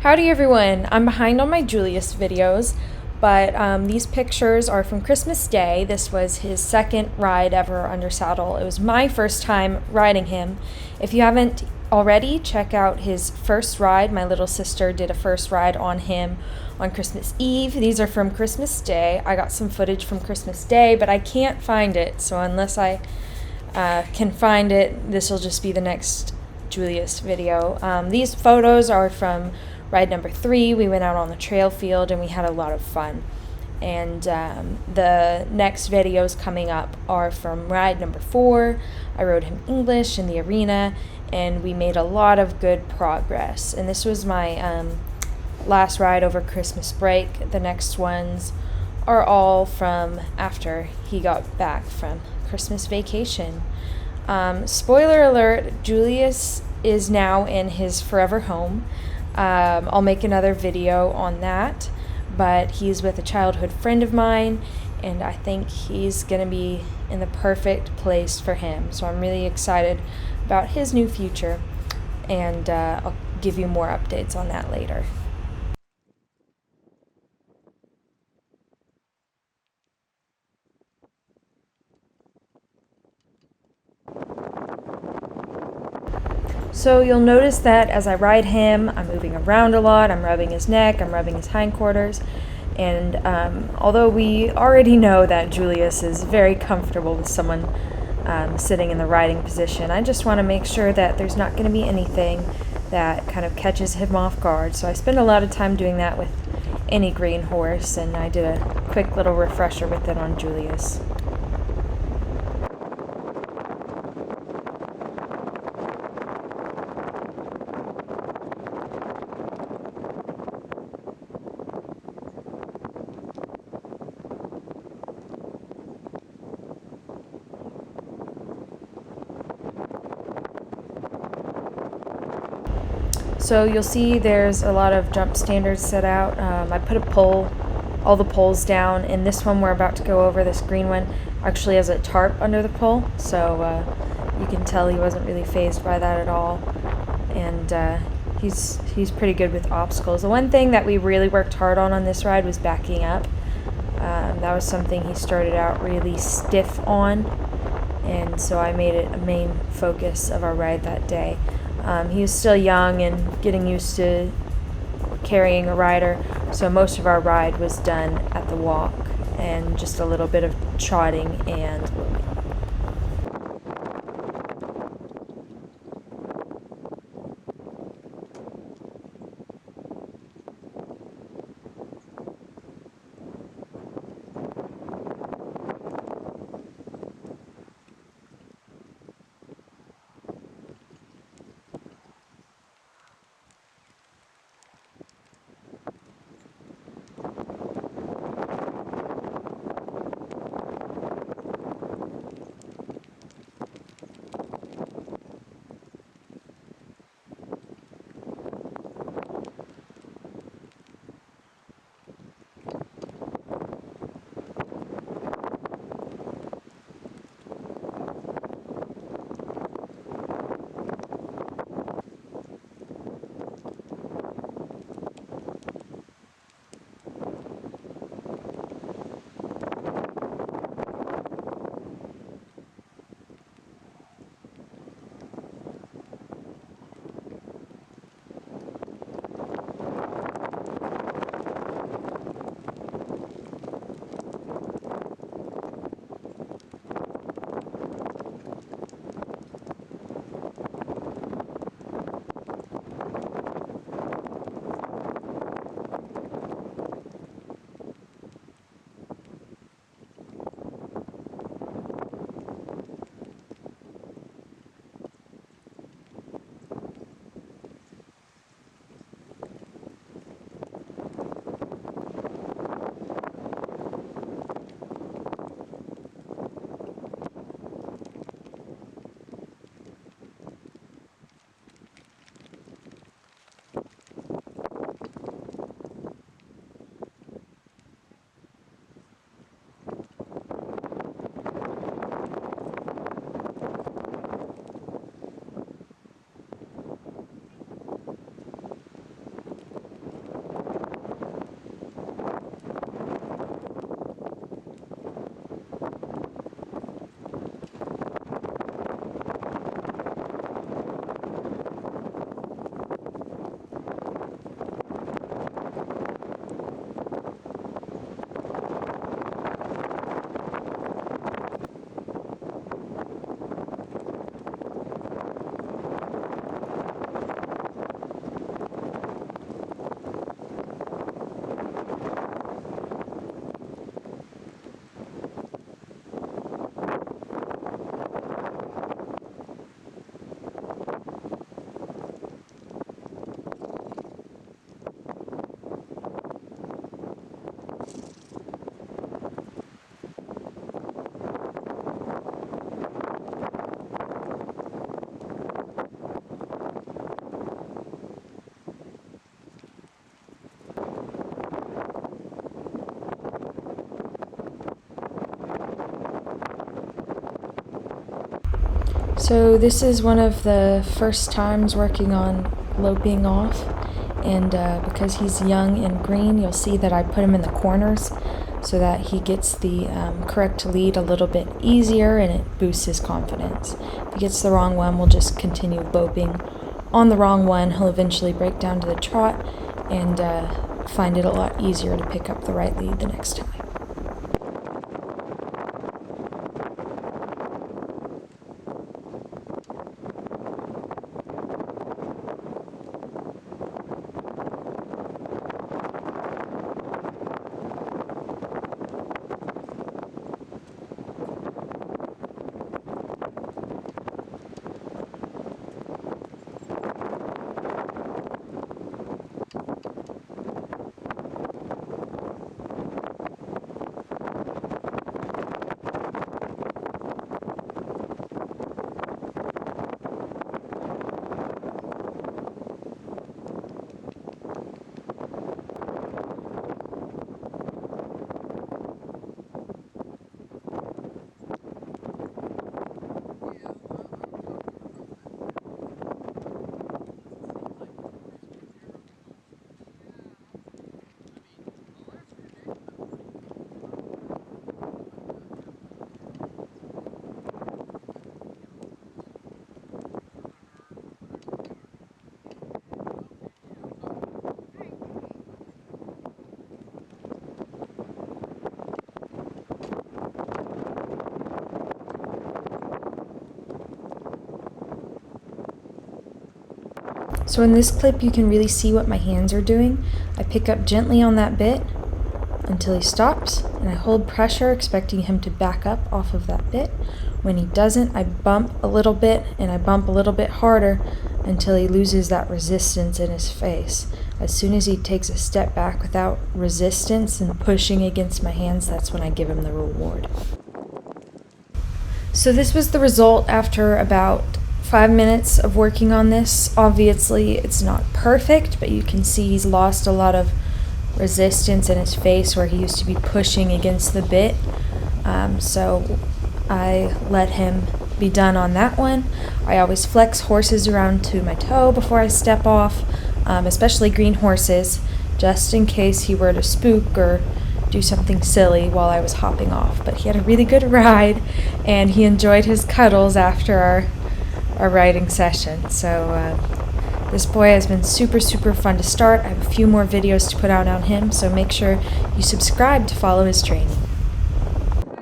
Howdy everyone, I'm behind on my Julius videos, but these pictures are from Christmas Day. This was his second ride ever under saddle. It was my first time riding him. If you haven't already, check out his first ride. My little sister did a first ride on him on Christmas Eve. These are from Christmas Day. I got some footage from Christmas Day, but I can't find it, so unless I can find it, this will just be the next Julius video. These photos are from ride number 3. We went out on the trail field and we had a lot of fun. And the next videos coming up are from ride number 4. I rode him English in the arena and we made a lot of good progress. And this was my last ride over Christmas break. The next ones are all from after he got back from Christmas vacation. Spoiler alert, Julius is now in his forever home. I'll make another video on that, but he's with a childhood friend of mine, and I think he's going to be in the perfect place for him. So I'm really excited about his new future, and I'll give you more updates on that later. So you'll notice that as I ride him, I'm moving around a lot, I'm rubbing his neck, I'm rubbing his hindquarters, and although we already know that Julius is very comfortable with someone sitting in the riding position, I just want to make sure that there's not going to be anything that kind of catches him off guard. So I spend a lot of time doing that with any green horse, and I did a quick little refresher with it on Julius. So you'll see there's a lot of jump standards set out. I put all the poles down, and this one we're about to go over, this green one, actually has a tarp under the pole, so you can tell he wasn't really fazed by that at all. And he's pretty good with obstacles. The one thing that we really worked hard on this ride was backing up. That was something he started out really stiff on, and so I made it a main focus of our ride that day. He was still young and getting used to carrying a rider, so most of our ride was done at the walk and just a little bit of trotting and looming. So this is one of the first times working on loping off, and because he's young and green, you'll see that I put him in the corners so that he gets the correct lead a little bit easier, and it boosts his confidence. If he gets the wrong one, we'll just continue loping on the wrong one. He'll eventually break down to the trot and find it a lot easier to pick up the right lead the next time. So in this clip you can really see what my hands are doing. I pick up gently on that bit until he stops, and I hold pressure expecting him to back up off of that bit. When he doesn't, I bump a little bit, and I bump a little bit harder until he loses that resistance in his face. As soon as he takes a step back without resistance and pushing against my hands, that's when I give him the reward. So this was the result after about 5 minutes of working on this. Obviously it's not perfect, but you can see he's lost a lot of resistance in his face where he used to be pushing against the bit. So I let him be done on that one. I always flex horses around to my toe before I step off, especially green horses, just in case he were to spook or do something silly while I was hopping off. But he had a really good ride, and he enjoyed his cuddles after our riding session. So this boy has been super fun to start. I have a few more videos to put out on him, so make sure you subscribe to follow his training.